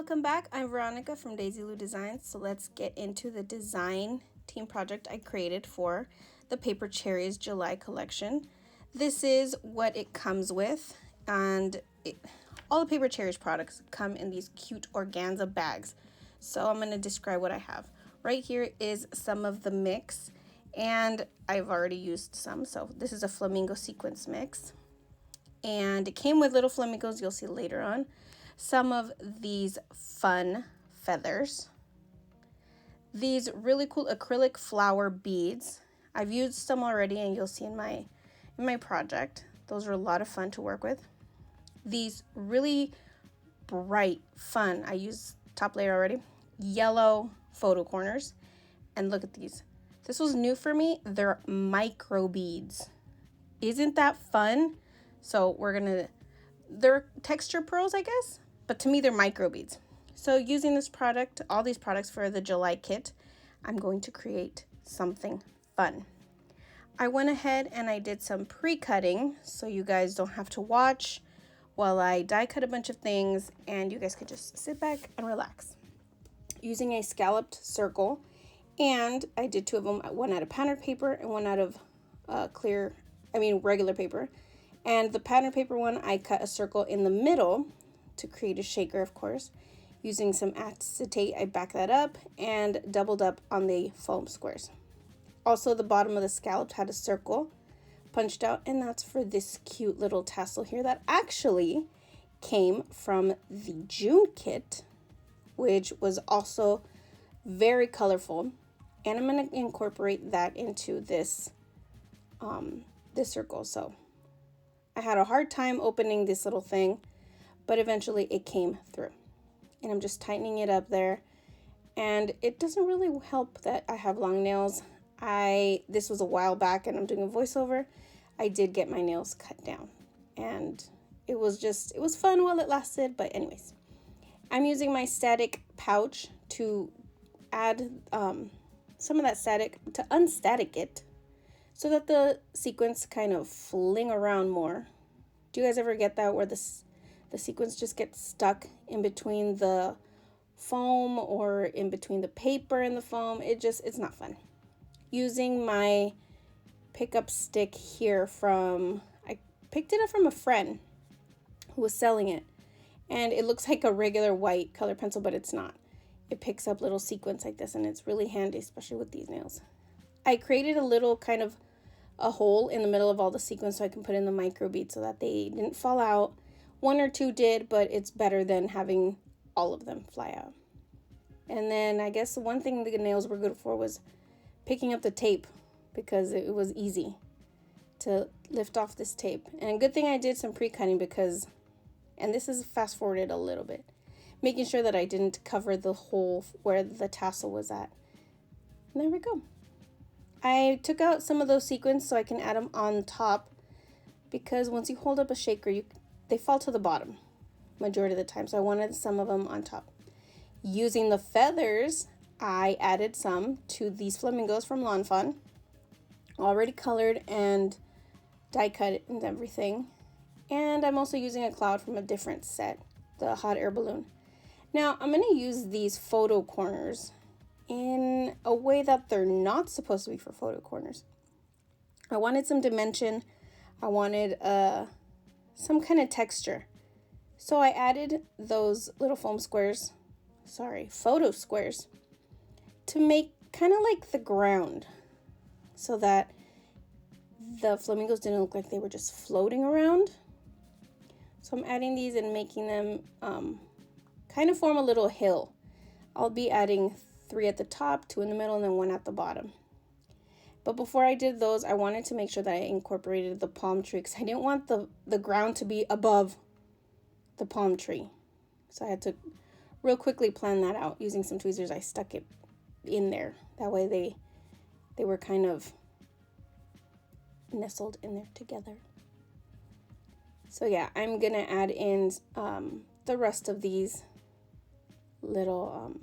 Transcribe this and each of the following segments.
welcome back. I'm Veronica from Daisy Lou Designs. So let's get into the design team project I created for the Paper Cherries July collection. This is what it comes with, and all the Paper Cherries products come in these cute organza bags. So I'm going to describe what I have. Right here is some of the mix, and I've already used some. So this is a flamingo sequence mix, and it came with little flamingos, you'll see later on. Some of these fun feathers, these really cool acrylic flower beads. I've used some already, and you'll see in my project. Those are a lot of fun to work with. These really bright, fun, I used top layer already, yellow photo corners. And look at these. This was new for me. They're micro beads. Isn't that fun? So they're texture pearls, I guess, but to me they're micro beads. So using this product, all these products for the July kit, I'm going to create something fun. I went ahead and I did some pre-cutting so you guys don't have to watch while I die cut a bunch of things, and you guys could just sit back and relax. Using a scalloped circle, and I did two of them, one out of pattern paper and one out of regular paper. And the pattern paper one, I cut a circle in the middle to create a shaker, of course. Using some acetate, I backed that up and doubled up on the foam squares. Also, the bottom of the scallop had a circle punched out, and that's for this cute little tassel here that actually came from the June kit, which was also very colorful. And I'm going to incorporate that into this circle. So I had a hard time opening this little thing, but eventually it came through. And I'm just tightening it up there. And it doesn't really help that I have long nails. This was a while back and I'm doing a voiceover. I did get my nails cut down. And it was fun while it lasted. But anyways, I'm using my static pouch to add some of that static to unstatic it, so that the sequence kind of fling around more. Do you guys ever get that where the sequence just gets stuck in between the foam or in between the paper and the foam? It's not fun. Using my pickup stick here I picked it up from a friend who was selling it. And it looks like a regular white color pencil, but it's not. It picks up little sequins like this, and it's really handy, especially with these nails. I created a little kind of a hole in the middle of all the sequins so I can put in the micro beads so that they didn't fall out. One or two did, but it's better than having all of them fly out. And then I guess the one thing the nails were good for was picking up the tape, because it was easy to lift off this tape. And good thing I did some pre-cutting and this is fast forwarded a little bit, making sure that I didn't cover the hole where the tassel was at. And there we go. I took out some of those sequins so I can add them on top, because once you hold up a shaker, they fall to the bottom majority of the time. So I wanted some of them on top. Using the feathers, I added some to these flamingos from Lawn Fawn, already colored and die cut and everything. And I'm also using a cloud from a different set, the hot air balloon. Now I'm going to use these photo corners in a way that they're not supposed to be for photo corners. I wanted some dimension. I wanted some kind of texture. So I added those little photo squares, to make kind of like the ground, so that the flamingos didn't look like they were just floating around. So I'm adding these and making them kind of form a little hill. I'll be adding 3 at the top, 2 in the middle, and then 1 at the bottom. But before I did those, I wanted to make sure that I incorporated the palm tree, because I didn't want the ground to be above the palm tree. So I had to real quickly plan that out. Using some tweezers, I stuck it in there. That way they were kind of nestled in there together. So yeah, I'm gonna add in the rest of these little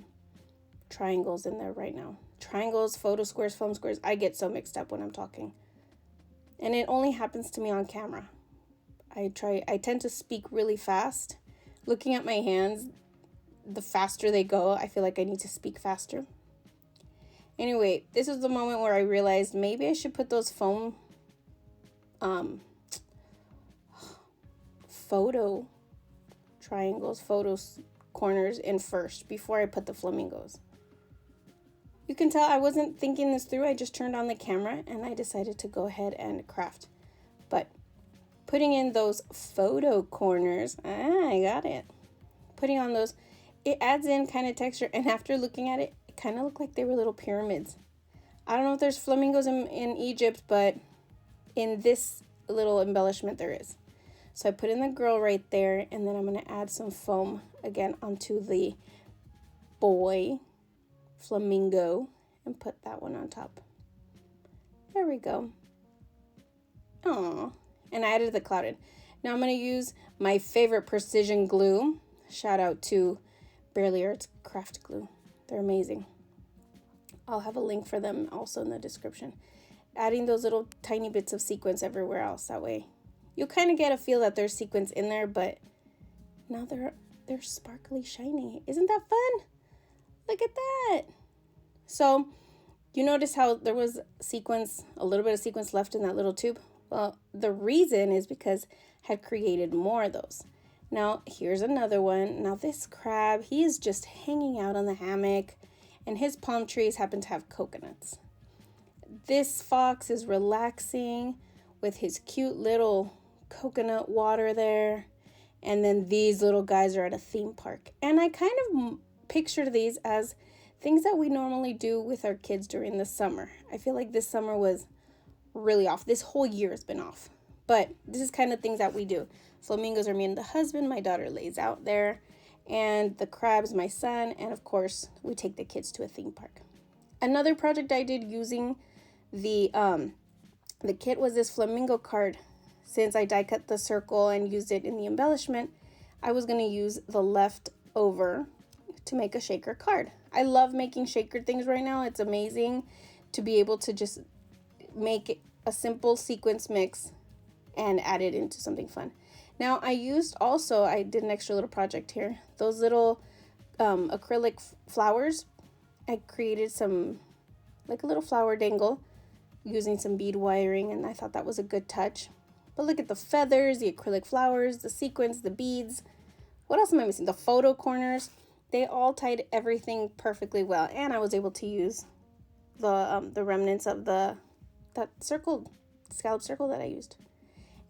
triangles in there right now. Triangles, photo squares, foam squares. I get so mixed up when I'm talking. And it only happens to me on camera. I tend to speak really fast. Looking at my hands, the faster they go, I feel like I need to speak faster. Anyway, this is the moment where I realized maybe I should put those foam photo triangles, corners in first before I put the flamingos. You can tell I wasn't thinking this through. I just turned on the camera and I decided to go ahead and craft. But putting in those photo corners, I got it. Putting on those, it adds in kind of texture. And after looking at it, it kind of looked like they were little pyramids. I don't know if there's flamingos in Egypt, but in this little embellishment there is. So I put in the girl right there, and then I'm going to add some foam again onto the boy flamingo and put that one on top. There we go. Aww. And I added the clouded. Now I'm going to use my favorite precision glue. Shout out to Barely Arts Craft Glue. They're amazing. I'll have a link for them also in the description. Adding those little tiny bits of sequins everywhere else. That way you'll kind of get a feel that there's sequins in there, but now they're sparkly shiny. Isn't that fun? Look at that. So you notice how there was a little bit of sequins left in that little tube? Well, the reason is because I had created more of those. Now, here's another one. Now, this crab, he is just hanging out on the hammock, and his palm trees happen to have coconuts. This fox is relaxing with his cute little coconut water there. And then these little guys are at a theme park. And I kind of pictured these as things that we normally do with our kids during the summer. I feel like this summer was really off. This whole year has been off. But this is kind of things that we do. Flamingos are me and the husband. My daughter lays out there. And the crab's my son. And of course, we take the kids to a theme park. Another project I did using the kit was this flamingo card. Since I die cut the circle and used it in the embellishment, I was going to use the leftover to make a shaker card. I love making shaker things right now. It's amazing to be able to just make a simple sequence mix and add it into something fun. Now I did an extra little project here. Those little acrylic flowers. I created like a little flower dangle using some bead wiring, and I thought that was a good touch. But look at the feathers, the acrylic flowers, the sequins, the beads. What else am I missing? The photo corners. They all tied everything perfectly well, and I was able to use the remnants of that scallop circle that I used.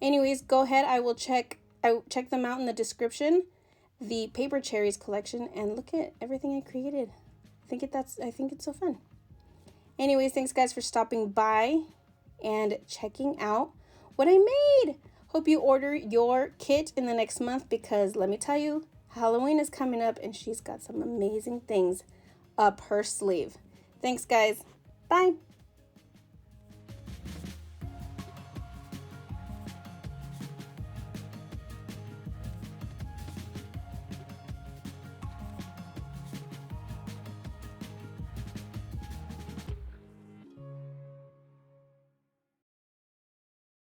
Anyways, go ahead. I check them out in the description. The Paper Cherries collection, and look at everything I created. I think it's so fun. Anyways, thanks guys for stopping by and checking out what I made. Hope you order your kit in the next month, because let me tell you, Halloween is coming up and she's got some amazing things up her sleeve. Thanks guys. Bye.